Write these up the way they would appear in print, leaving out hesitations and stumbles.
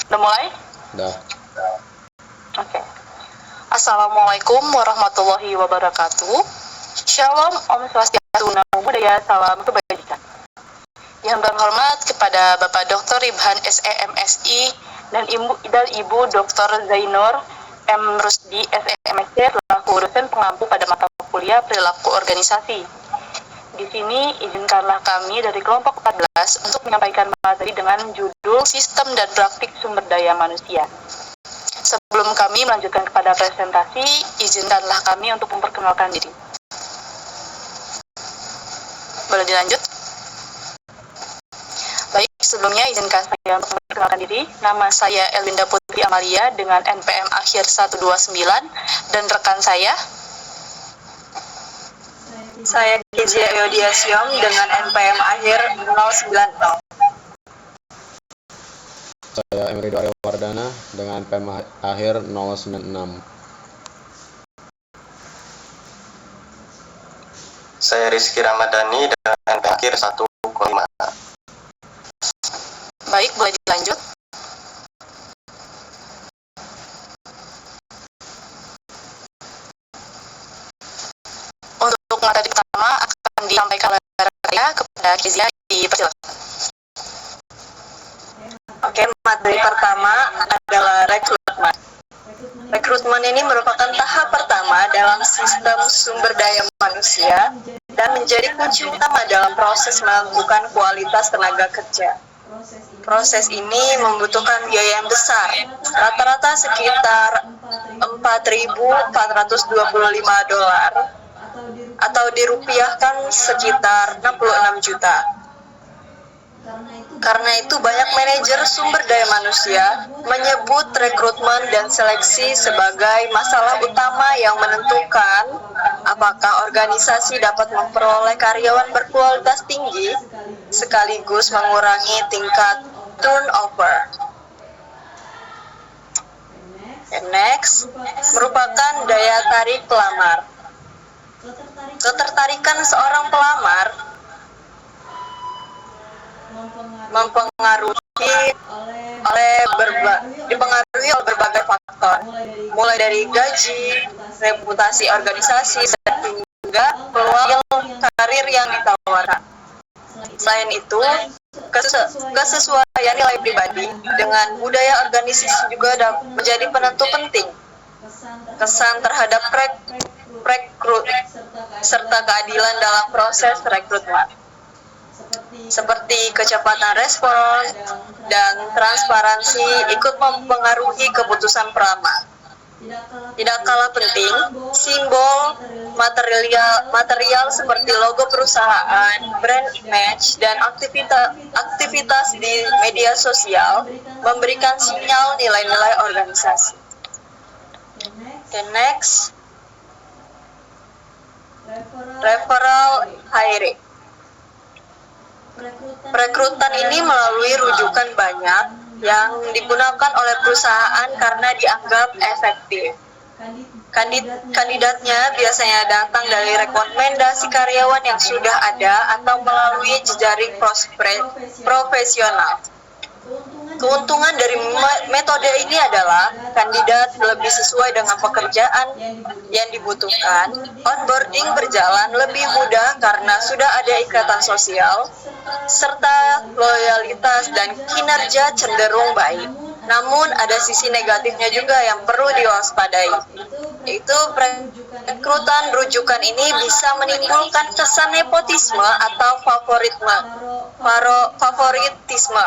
Udah mulai? Dah. Oke. Assalamualaikum warahmatullahi wabarakatuh. Shalom, Om Swastiastu, Namo Buddhaya, Salam Kebajikan. Yang terhormat kepada Bapak Dr. Ibhan SEMSI dan Ibu Dr. Zainur M. Rusdi SEMSC selaku dosen pengampu pada mata kuliah perilaku organisasi. Di sini izinkanlah kami dari kelompok 14 untuk menyampaikan materi dengan judul Sistem dan Praktik Sumber Daya Manusia. Sebelum kami melanjutkan kepada presentasi, izinkanlah kami untuk memperkenalkan diri. Boleh dilanjut? Baik, sebelumnya izinkan saya untuk memperkenalkan diri. Nama saya Elwinda Putri Amalia dengan NPM akhir 129 dan rekan saya Kezia Eodia Siom dengan NPM akhir 090. Saya Emrido Arya Wardana dengan NPM akhir 096. Saya Rizky Ramadhani dengan NPM akhir 105. Baik, boleh dilanjut. Untuk materi pertama akan disampaikan oleh saya kepada Kezia, dipersilakan. Oke, materi pertama adalah rekrutmen. Rekrutmen ini merupakan tahap pertama dalam sistem sumber daya manusia dan menjadi kunci utama dalam proses menentukan kualitas tenaga kerja. Proses ini membutuhkan biaya yang besar, rata-rata sekitar $4.425 atau dirupiahkan sekitar 66 juta. Karena itu banyak manajer sumber daya manusia menyebut rekrutmen dan seleksi sebagai masalah utama yang menentukan apakah organisasi dapat memperoleh karyawan berkualitas tinggi sekaligus mengurangi tingkat turnover. And next, merupakan daya tarik pelamar. Ketertarikan seorang pelamar dipengaruhi oleh berbagai faktor, mulai dari gaji, reputasi organisasi, hingga peluang karir yang ditawarkan. Selain itu, kesesuaian nilai pribadi dengan budaya organisasi juga menjadi penentu penting. Kesan terhadap rekrut serta keadilan dalam proses rekrutmen, seperti kecepatan respon dan transparansi ikut mempengaruhi keputusan pelamar. Tidak kalah penting, simbol material seperti logo perusahaan, brand image, dan aktivitas di media sosial memberikan sinyal nilai-nilai organisasi. Okay, next, referral hiring. Perekrutan ini melalui rujukan banyak yang digunakan oleh perusahaan karena dianggap efektif. Kandidatnya biasanya datang dari rekomendasi karyawan yang sudah ada atau melalui jejaring profesional. Keuntungan dari metode ini adalah kandidat lebih sesuai dengan pekerjaan yang dibutuhkan, onboarding berjalan lebih mudah karena sudah ada ikatan sosial, serta loyalitas dan kinerja cenderung baik. Namun ada sisi negatifnya juga yang perlu diwaspadai, yaitu perekrutan rujukan ini bisa menimbulkan kesan nepotisme atau favoritisme,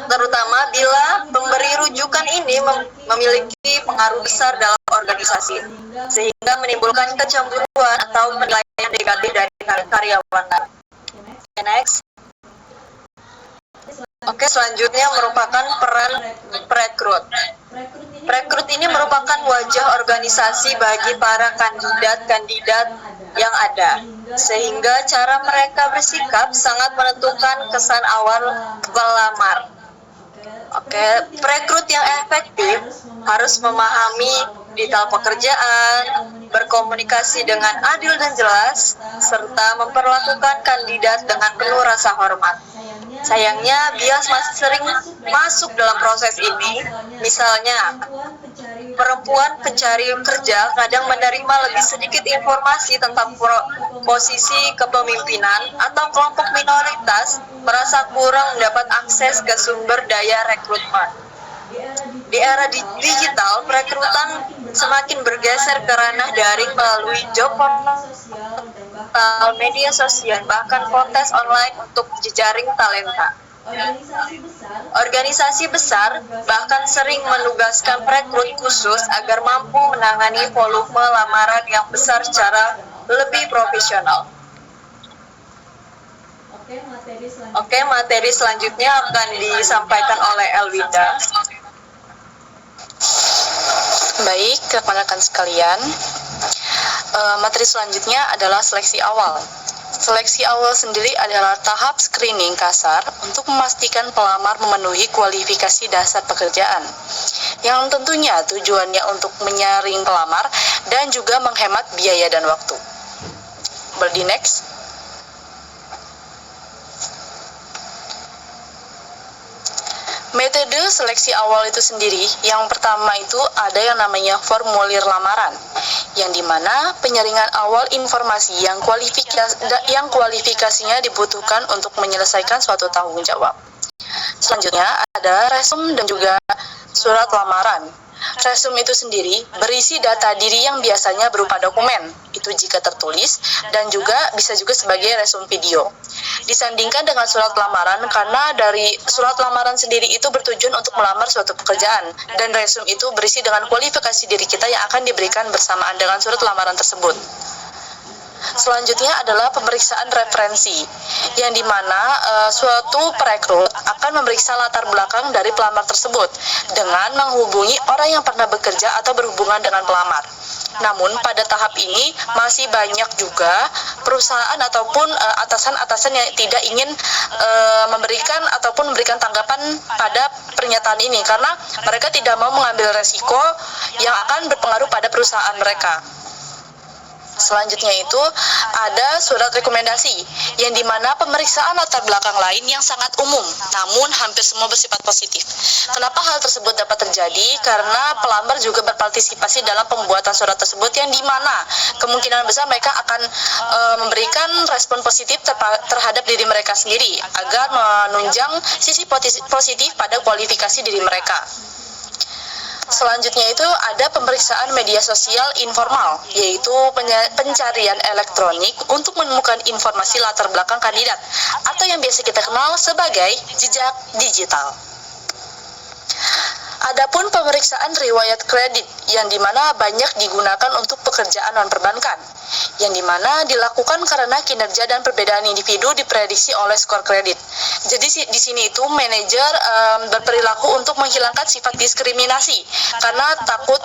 terutama bila pemberi rujukan ini memiliki pengaruh besar dalam organisasi, sehingga menimbulkan kecemburuan atau penilaian negatif dari karyawan. Next. Oke, selanjutnya merupakan peran perekrut. Perekrut ini merupakan wajah organisasi bagi para kandidat yang ada, sehingga cara mereka bersikap sangat menentukan kesan awal pelamar. Oke, perekrut yang efektif harus memahami detail pekerjaan, berkomunikasi dengan adil dan jelas, serta memperlakukan kandidat dengan penuh rasa hormat. Sayangnya, bias masih sering masuk dalam proses ini. Misalnya, perempuan pencari kerja kadang menerima lebih sedikit informasi tentang posisi kepemimpinan atau kelompok minoritas merasa kurang mendapat akses ke sumber daya rekrutmen. Di era digital, perekrutan semakin bergeser ke ranah daring melalui job portal, media sosial, bahkan kontes online untuk jejaring talenta. Organisasi besar bahkan sering menugaskan perekrut khusus agar mampu menangani volume lamaran yang besar secara lebih profesional. Oke, materi selanjutnya akan disampaikan oleh Elwinda. Baik, rekan-rekan sekalian, materi selanjutnya adalah seleksi awal. Seleksi awal sendiri adalah tahap screening kasar untuk memastikan pelamar memenuhi kualifikasi dasar pekerjaan, yang tentunya tujuannya untuk menyaring pelamar dan juga menghemat biaya dan waktu. Boleh di next. Metode seleksi awal itu sendiri, yang pertama itu ada yang namanya formulir lamaran, yang dimana penyaringan awal informasi yang kualifikasinya dibutuhkan untuk menyelesaikan suatu tanggung jawab. Selanjutnya ada resume dan juga surat lamaran. Resume itu sendiri berisi data diri yang biasanya berupa dokumen, itu jika tertulis, dan juga bisa juga sebagai resume video. Disandingkan dengan surat lamaran karena dari surat lamaran sendiri itu bertujuan untuk melamar suatu pekerjaan, dan resume itu berisi dengan kualifikasi diri kita yang akan diberikan bersamaan dengan surat lamaran tersebut. Selanjutnya adalah pemeriksaan referensi, yang dimana suatu perekrut akan memeriksa latar belakang dari pelamar tersebut dengan menghubungi orang yang pernah bekerja atau berhubungan dengan pelamar. Namun pada tahap ini masih banyak juga perusahaan ataupun atasan-atasan yang tidak ingin memberikan tanggapan pada pernyataan ini karena mereka tidak mau mengambil resiko yang akan berpengaruh pada perusahaan mereka. Selanjutnya itu ada surat rekomendasi, yang dimana pemeriksaan latar belakang lain yang sangat umum, namun hampir semua bersifat positif. Kenapa hal tersebut dapat terjadi? Karena pelamar juga berpartisipasi dalam pembuatan surat tersebut, yang dimana kemungkinan besar mereka akan memberikan respon positif terhadap diri mereka sendiri, agar menunjang sisi positif pada kualifikasi diri mereka. Selanjutnya itu ada pemeriksaan media sosial informal, yaitu pencarian elektronik untuk menemukan informasi latar belakang kandidat, atau yang biasa kita kenal sebagai jejak digital. Adapun pemeriksaan riwayat kredit, yang dimana banyak digunakan untuk pekerjaan non-perbankan, yang dimana dilakukan karena kinerja dan perbedaan individu diprediksi oleh skor kredit. Jadi di sini itu manajer berperilaku untuk menghilangkan sifat diskriminasi karena takut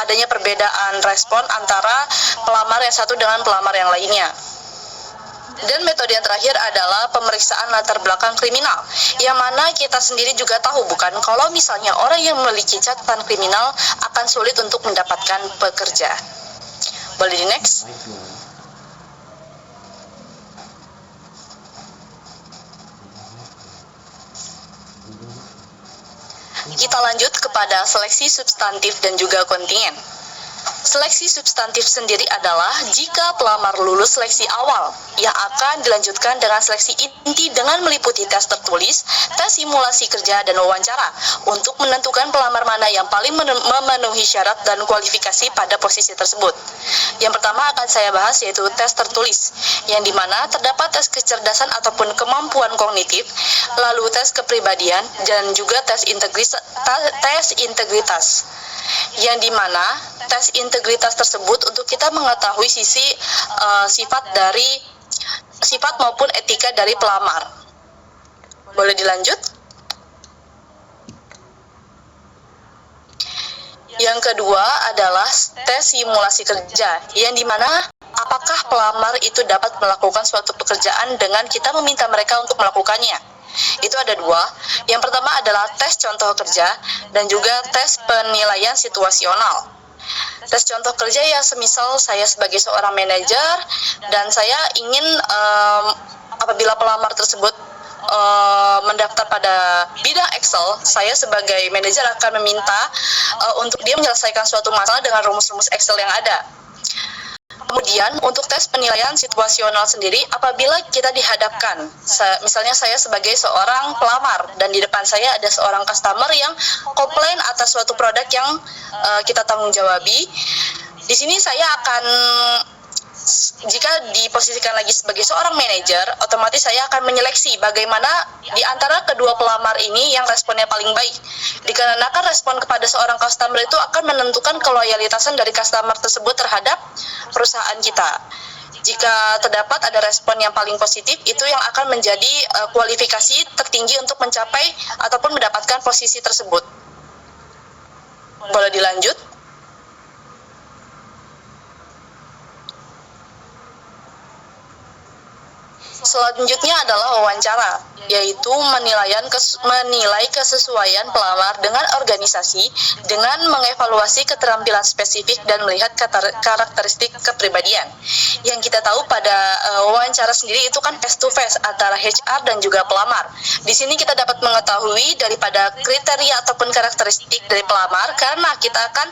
adanya perbedaan respon antara pelamar yang satu dengan pelamar yang lainnya. Dan metode yang terakhir adalah pemeriksaan latar belakang kriminal, yang mana kita sendiri juga tahu bukan kalau misalnya orang yang memiliki catatan kriminal akan sulit untuk mendapatkan pekerjaan. Boleh di next? Kita lanjut kepada seleksi substantif dan juga kontingen. Seleksi substantif sendiri adalah jika pelamar lulus seleksi awal, yang akan dilanjutkan dengan seleksi inti dengan meliputi tes tertulis, tes simulasi kerja, dan wawancara untuk menentukan pelamar mana yang paling memenuhi syarat dan kualifikasi pada posisi tersebut. Yang pertama akan saya bahas yaitu tes tertulis, yang dimana terdapat tes kecerdasan ataupun kemampuan kognitif, lalu tes kepribadian, dan juga tes integritas. Yang dimana tes integritas tersebut untuk kita mengetahui sifat maupun etika dari pelamar. Boleh dilanjut? Yang kedua adalah tes simulasi kerja, yang dimana apakah pelamar itu dapat melakukan suatu pekerjaan dengan kita meminta mereka untuk melakukannya. Itu ada dua. Yang pertama adalah tes contoh kerja dan juga tes penilaian situasional. Tes contoh kerja ya semisal saya sebagai seorang manajer dan saya ingin apabila pelamar tersebut mendaftar pada bidang Excel, saya sebagai manajer akan meminta untuk dia menyelesaikan suatu masalah dengan rumus-rumus Excel yang ada. Kemudian untuk tes penilaian situasional sendiri, apabila kita dihadapkan, misalnya saya sebagai seorang pelamar dan di depan saya ada seorang customer yang komplain atas suatu produk yang kita tanggung jawabi, di sini saya akan, jika diposisikan lagi sebagai seorang manajer, otomatis saya akan menyeleksi bagaimana di antara kedua pelamar ini yang responnya paling baik. Dikarenakan respon kepada seorang customer itu akan menentukan keloyalitasan dari customer tersebut terhadap perusahaan kita. Jika terdapat ada respon yang paling positif, itu yang akan menjadi kualifikasi tertinggi untuk mencapai ataupun mendapatkan posisi tersebut. Boleh dilanjut? Selanjutnya adalah wawancara, yaitu menilai kesesuaian pelamar dengan organisasi dengan mengevaluasi keterampilan spesifik dan melihat karakteristik kepribadian. Yang kita tahu pada wawancara sendiri itu kan face to face antara HR dan juga pelamar. Di sini kita dapat mengetahui daripada kriteria ataupun karakteristik dari pelamar karena kita akan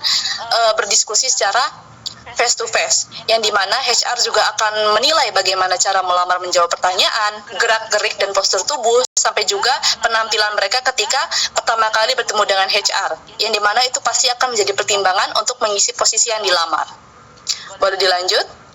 berdiskusi secara face to face, yang dimana HR juga akan menilai bagaimana cara melamar menjawab pertanyaan, gerak-gerik dan postur tubuh, sampai juga penampilan mereka ketika pertama kali bertemu dengan HR, yang dimana itu pasti akan menjadi pertimbangan untuk mengisi posisi yang dilamar. Boleh dilanjut?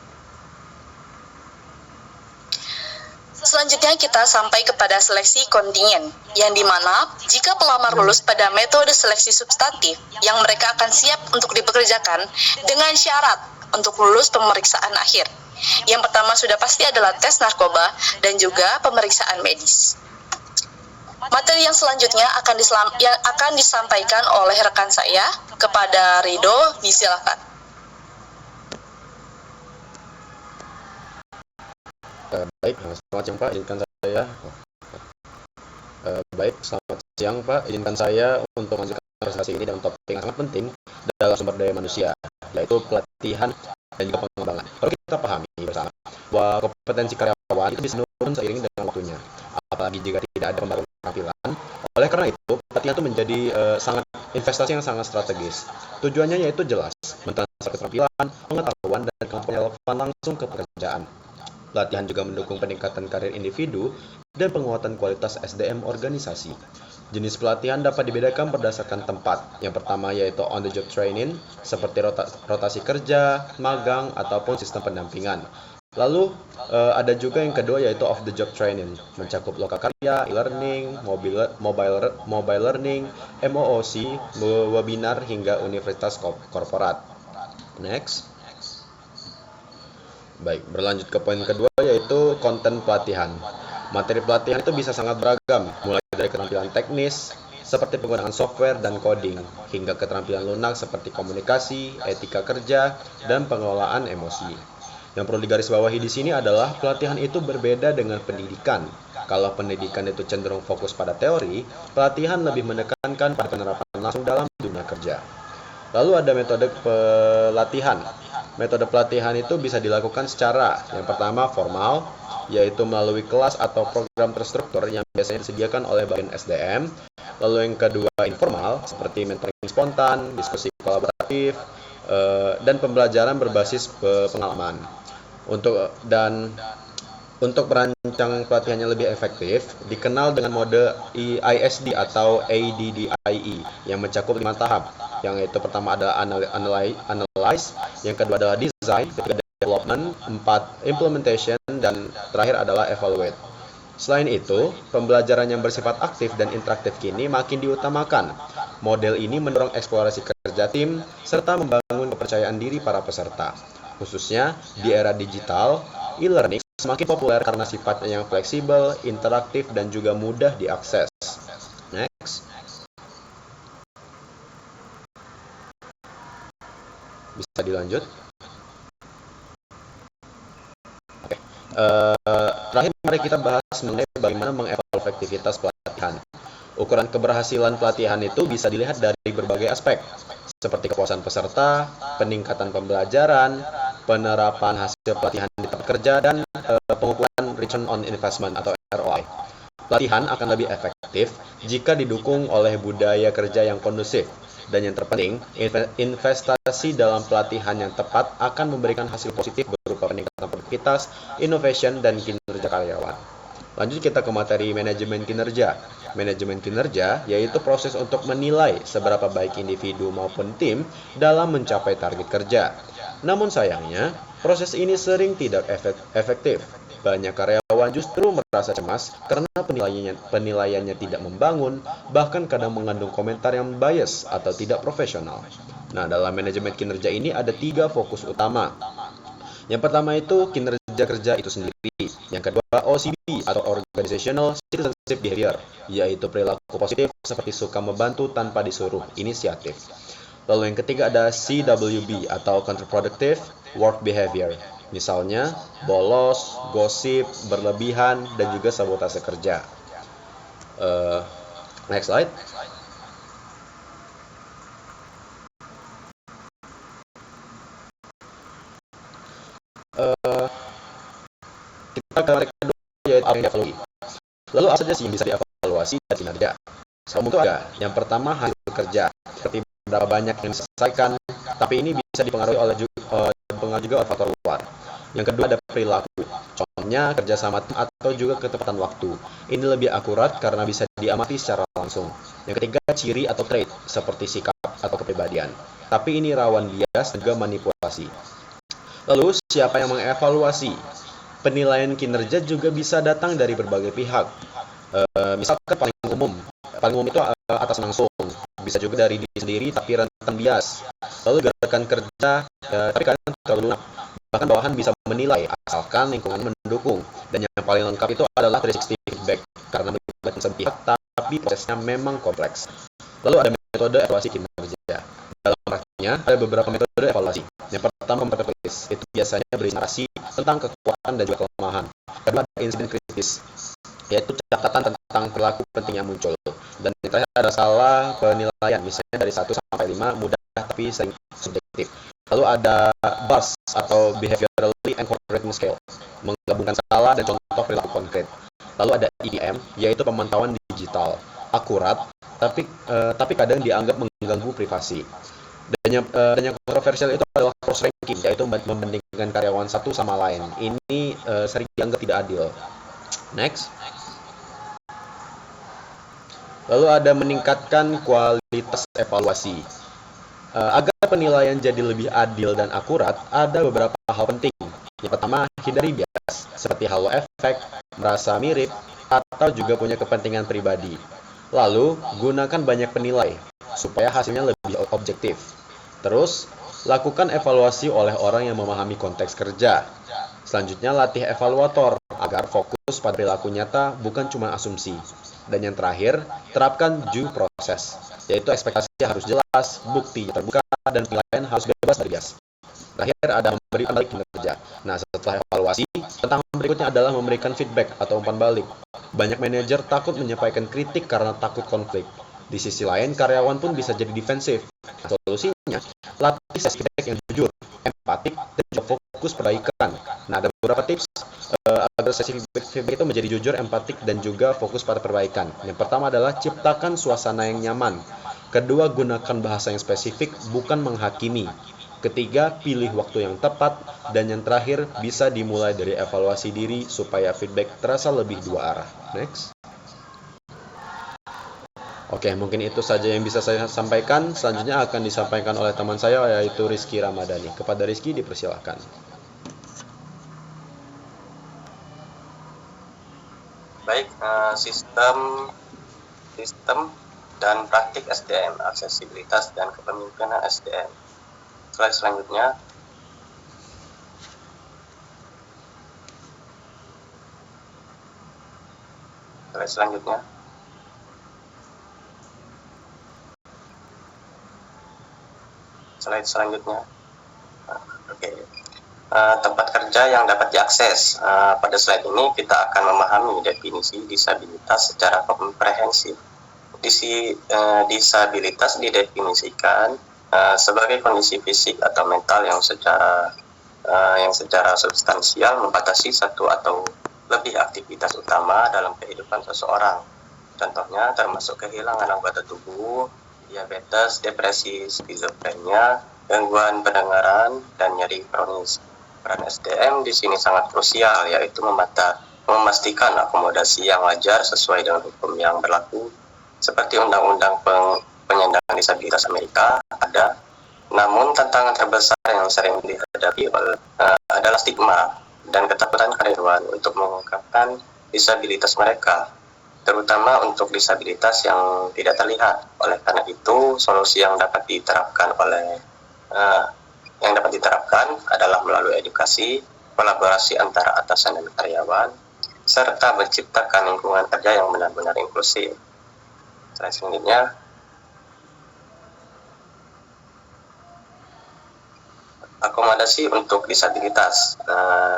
Selanjutnya kita sampai kepada seleksi kontingen, yang dimana jika pelamar lulus pada metode seleksi substantif, yang mereka akan siap untuk dipekerjakan dengan syarat untuk lulus pemeriksaan akhir. Yang pertama sudah pasti adalah tes narkoba dan juga pemeriksaan medis. Materi yang selanjutnya akan disampaikan oleh rekan saya kepada Rido, disilakan. Baik, selamat siang Pak, izinkan saya. Baik, selamat siang Pak, izinkan saya untuk melanjutkan presentasi ini dengan topik yang sangat penting dalam sumber daya manusia, yaitu pelatihan dan juga pengembangan. Perlu kita pahami bersama bahwa kompetensi karyawan itu bisa menurun seiring dengan waktunya, apalagi jika tidak ada pembaruan keterampilan. Oleh karena itu, pelatihan itu menjadi investasi yang sangat strategis. Tujuannya yaitu jelas, mentransfer keterampilan, pengetahuan, dan kemampuan relevan langsung ke pekerjaan. Pelatihan juga mendukung peningkatan karir individu dan penguatan kualitas SDM organisasi. Jenis pelatihan dapat dibedakan berdasarkan tempat. Yang pertama yaitu on the job training, seperti rotasi kerja, magang, ataupun sistem pendampingan. Lalu ada juga yang kedua yaitu off the job training, mencakup lokakarya, e-learning, mobile learning, MOOC, webinar, hingga universitas korporat. Next. Baik, berlanjut ke poin kedua yaitu konten pelatihan. Materi pelatihan itu bisa sangat beragam, mulai dari keterampilan teknis seperti penggunaan software dan coding, hingga keterampilan lunak seperti komunikasi, etika kerja, dan pengelolaan emosi. Yang perlu digarisbawahi di sini adalah pelatihan itu berbeda dengan pendidikan. Kalau pendidikan itu cenderung fokus pada teori, pelatihan lebih menekankan pada penerapan langsung dalam dunia kerja. Lalu ada metode pelatihan. Metode pelatihan itu bisa dilakukan secara yang pertama formal, yaitu melalui kelas atau program terstruktur yang biasanya disediakan oleh bagian SDM. Lalu yang kedua informal, seperti mentoring spontan, diskusi kolaboratif, dan pembelajaran berbasis pengalaman. Untuk merancang pelatihannya lebih efektif, dikenal dengan mode ISD atau ADDIE yang mencakup 5 tahap. Yang itu pertama adalah analyze, yang kedua adalah design, ketiga development, 4 implementation, dan terakhir adalah evaluate. Selain itu, pembelajaran yang bersifat aktif dan interaktif kini makin diutamakan. Model ini mendorong eksplorasi kerja tim serta membangun kepercayaan diri para peserta. Khususnya di era digital, e-learning semakin populer karena sifatnya yang fleksibel, interaktif, dan juga mudah diakses. Next. Bisa dilanjut? Oke. Terakhir mari kita bahas mengenai bagaimana mengevaluasi efektivitas pelatihan. Ukuran keberhasilan pelatihan itu bisa dilihat dari berbagai aspek, seperti kepuasan peserta, peningkatan pembelajaran, penerapan hasil pelatihan di tempat kerja, dan pengukuran return on investment atau ROI. Pelatihan akan lebih efektif jika didukung oleh budaya kerja yang kondusif. Dan yang terpenting, investasi dalam pelatihan yang tepat akan memberikan hasil positif berupa peningkatan produktivitas, innovation, dan kinerja karyawan. Lanjut kita ke materi manajemen kinerja. Manajemen kinerja yaitu proses untuk menilai seberapa baik individu maupun tim dalam mencapai target kerja. Namun sayangnya, proses ini sering tidak efektif. Banyak karyawan justru merasa cemas karena penilaiannya tidak membangun, bahkan kadang mengandung komentar yang bias atau tidak profesional. Nah, dalam manajemen kinerja ini ada 3 fokus utama. Yang pertama itu kinerja kerja itu sendiri. Yang kedua OCB atau Organizational Citizenship Behavior, yaitu perilaku positif seperti suka membantu tanpa disuruh, inisiatif. Lalu yang ketiga ada CWB atau Counterproductive Work Behavior. Misalnya bolos, gosip, berlebihan, dan juga sabotase kerja. Next slide. Kita ke mereka dulu, yaitu apa yang dievaluasi. Lalu apa saja sih yang bisa dievaluasi dari kinerja? Itu ada. Yang pertama hasil kerja, seperti berapa banyak yang diselesaikan, tapi ini bisa dipengaruhi juga oleh faktor luar. Yang kedua ada perilaku, contohnya kerjasama atau juga ketepatan waktu. Ini lebih akurat karena bisa diamati secara langsung. Yang ketiga ciri atau trait, seperti sikap atau kepribadian. Tapi ini rawan bias dan juga manipulasi. Lalu siapa yang mengevaluasi? Penilaian kinerja juga bisa datang dari berbagai pihak. Misalkan paling umum itu atas langsung, bisa juga dari diri sendiri tapi rentan bias. Lalu gerakan kerja, tapi kadang terlalu lunak. Bahkan bawahan bisa menilai asalkan lingkungan mendukung. Dan yang paling lengkap itu adalah 360 feedback karena melibatkan semua pihak, tapi prosesnya memang kompleks. Lalu ada metode evaluasi kinerja. Dalam praktiknya ada beberapa metode evaluasi. Yang pertama competency list, itu biasanya berisi narasi tentang kekuatan dan juga kelemahan. Kedua ada insiden kritis, yaitu catatan tentang perilaku penting yang muncul. Dan yang terakhir ada skala penilaian, misalnya dari 1 sampai 5, mudah tapi sering subjektif. Lalu ada BARS atau Behaviorally Encouragement Scale, menggabungkan skala dan contoh perilaku konkret. Lalu ada EDM, yaitu pemantauan digital, akurat, tapi kadang dianggap mengganggu privasi. Dan yang kontroversial itu adalah cross ranking, yaitu membandingkan karyawan satu sama lain. Ini sering dianggap tidak adil. Next. Lalu ada meningkatkan kualitas evaluasi. Agar penilaian jadi lebih adil dan akurat, ada beberapa hal penting. Yang pertama, hindari bias, seperti halo efek, merasa mirip, atau juga punya kepentingan pribadi. Lalu, gunakan banyak penilai, supaya hasilnya lebih objektif. Terus, lakukan evaluasi oleh orang yang memahami konteks kerja. Selanjutnya, latih evaluator, agar fokus pada perilaku nyata, bukan cuma asumsi. Dan yang terakhir, terapkan due process, yaitu ekspektasi harus jelas, bukti terbuka, dan penilaian harus bebas dari bias. Terakhir ada memberikan balik kinerja. Nah, setelah evaluasi, tantangan berikutnya adalah memberikan feedback atau umpan balik. Banyak manajer takut menyampaikan kritik karena takut konflik. Di sisi lain, karyawan pun bisa jadi defensif. Nah, solusinya, latih sesi feedback yang jujur, empatik, dan juga fokus perbaikan. Nah, ada beberapa tips agar sesi feedback itu menjadi jujur, empatik, dan juga fokus pada perbaikan. Yang pertama adalah ciptakan suasana yang nyaman. Kedua, gunakan bahasa yang spesifik, bukan menghakimi. Ketiga, pilih waktu yang tepat. Dan yang terakhir, bisa dimulai dari evaluasi diri supaya feedback terasa lebih dua arah. Next. Oke, mungkin itu saja yang bisa saya sampaikan. Selanjutnya akan disampaikan oleh teman saya, yaitu Rizky Ramadhani. Kepada Rizky, dipersilakan. Baik, sistem dan praktik SDM, aksesibilitas dan kepemimpinan SDM. Slide selanjutnya. Slide selanjutnya. Slide selanjutnya. Oke. Tempat kerja yang dapat diakses. Pada slide ini kita akan memahami definisi disabilitas secara komprehensif. Disabilitas didefinisikan sebagai kondisi fisik atau mental yang secara substansial membatasi satu atau lebih aktivitas utama dalam kehidupan seseorang. Contohnya termasuk kehilangan anggota tubuh, diabetes, depresi, skizofrenia, gangguan pendengaran, dan nyeri kronis. Peran SDM di sini sangat krusial, yaitu memastikan akomodasi yang wajar sesuai dengan hukum yang berlaku, seperti Undang-Undang Penyandang Disabilitas Amerika ada. Namun tantangan terbesar yang sering dihadapi adalah stigma dan ketakutan karyawan untuk mengungkapkan disabilitas mereka, terutama untuk disabilitas yang tidak terlihat. Oleh karena itu, solusi yang dapat diterapkan adalah melalui edukasi, kolaborasi antara atasan dan karyawan, serta menciptakan lingkungan kerja yang benar-benar inklusif. Selanjutnya, akomodasi untuk disabilitas.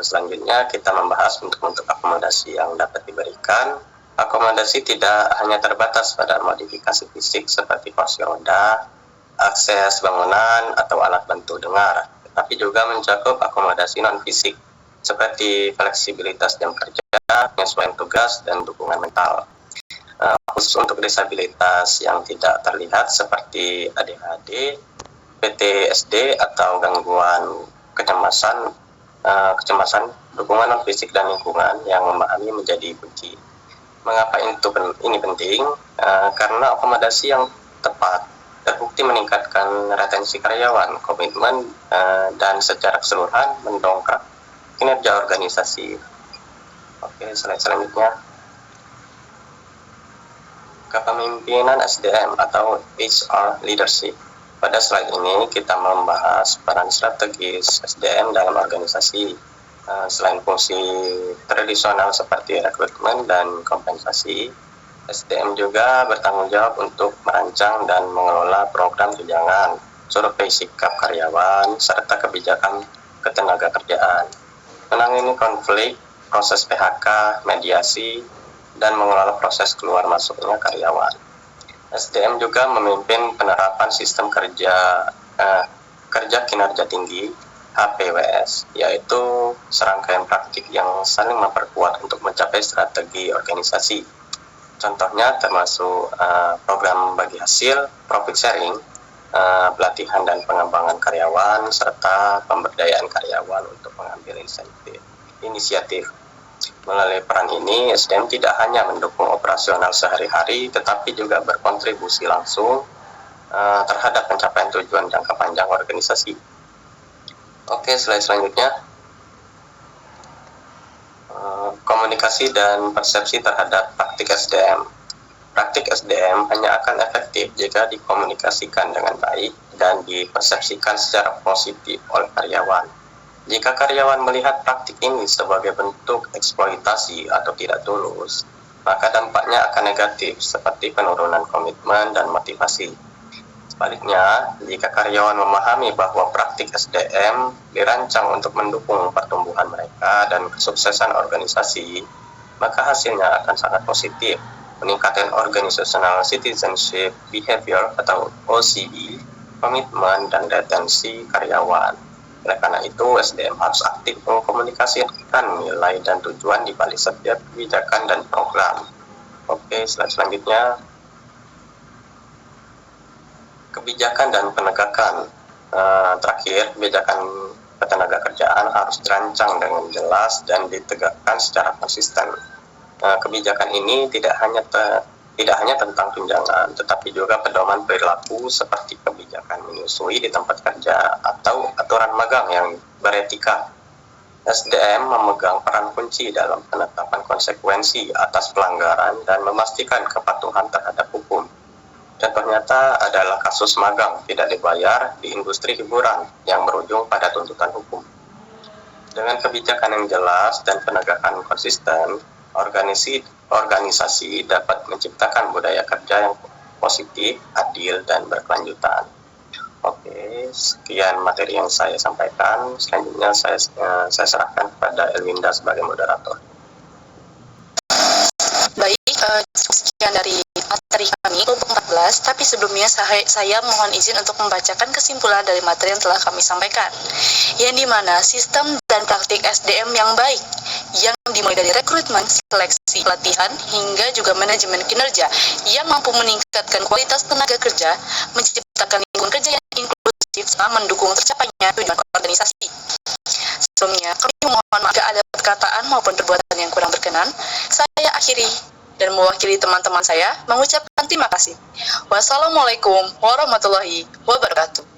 Selanjutnya kita membahas bentuk-bentuk akomodasi yang dapat diberikan. Akomodasi tidak hanya terbatas pada modifikasi fisik seperti kursi roda, akses bangunan, atau alat bantu dengar, tetapi juga mencakup akomodasi non-fisik seperti fleksibilitas jam kerja, penyesuaian tugas, dan dukungan mental. Khusus untuk disabilitas yang tidak terlihat seperti ADHD, PTSD, atau gangguan kecemasan, dukungan non-fisik dan lingkungan yang memahami menjadi kunci. Mengapa ini penting? Karena akomodasi yang tepat terbukti meningkatkan retensi karyawan, komitmen, dan secara keseluruhan mendongkrak kinerja organisasi. Oke, slide selanjutnya. Kepemimpinan SDM atau HR leadership. Pada slide ini kita membahas peran strategis SDM dalam organisasi. Selain fungsi tradisional seperti rekrutmen dan kompensasi, SDM juga bertanggung jawab untuk merancang dan mengelola program tunjangan, survei sikap karyawan, serta kebijakan ketenaga kerjaan, menangani konflik, proses PHK, mediasi, dan mengelola proses keluar masuknya karyawan. SDM juga memimpin penerapan sistem kerja kinerja tinggi HPWS, yaitu serangkaian praktik yang saling memperkuat untuk mencapai strategi organisasi. Contohnya termasuk program bagi hasil, profit sharing, pelatihan dan pengembangan karyawan, serta pemberdayaan karyawan untuk mengambil inisiatif. Melalui peran ini, SDM tidak hanya mendukung operasional sehari-hari, tetapi juga berkontribusi langsung terhadap pencapaian tujuan jangka panjang organisasi. Oke, slide selanjutnya. Komunikasi dan persepsi terhadap praktik SDM. Praktik SDM hanya akan efektif jika dikomunikasikan dengan baik dan dipersepsikan secara positif oleh karyawan. Jika karyawan melihat praktik ini sebagai bentuk eksploitasi atau tidak tulus, maka dampaknya akan negatif seperti penurunan komitmen dan motivasi. Sebaliknya, jika karyawan memahami bahwa praktik SDM dirancang untuk mendukung pertumbuhan mereka dan kesuksesan organisasi, maka hasilnya akan sangat positif, meningkatkan organizational citizenship behavior atau OCB, komitmen dan retensi karyawan. Oleh karena itu, SDM harus aktif mengkomunikasikan nilai dan tujuan di balik setiap kebijakan dan program. Oke, slide selanjutnya. Kebijakan dan penegakan. Terakhir, kebijakan ketenaga kerjaan harus dirancang dengan jelas dan ditegakkan secara konsisten. Kebijakan ini tidak hanya tentang tunjangan, tetapi juga pedoman perilaku seperti kebijakan menyusui di tempat kerja atau aturan magang yang beretika. SDM memegang peran kunci dalam penetapan konsekuensi atas pelanggaran dan memastikan kepatuhan terhadap hukum. Contoh nyata adalah kasus magang tidak dibayar di industri hiburan yang berujung pada tuntutan hukum. Dengan kebijakan yang jelas dan penegakan konsisten, organisasi dapat menciptakan budaya kerja yang positif, adil, dan berkelanjutan. Oke, sekian materi yang saya sampaikan. Selanjutnya saya serahkan kepada Elwinda sebagai moderator. Baik, sekian dari materi kami kelompok 14, tapi sebelumnya saya mohon izin untuk membacakan kesimpulan dari materi yang telah kami sampaikan, yang dimana sistem dan dan praktik SDM yang baik, yang dimulai dari rekrutmen, seleksi, pelatihan, hingga juga manajemen kinerja yang mampu meningkatkan kualitas tenaga kerja, menciptakan lingkungan kerja yang inklusif, serta mendukung tercapainya tujuan organisasi. Sebelumnya, kami mohon maaf jika ada perkataan maupun perbuatan yang kurang berkenan. Saya akhiri dan mewakili teman-teman saya mengucapkan terima kasih. Wassalamualaikum warahmatullahi wabarakatuh.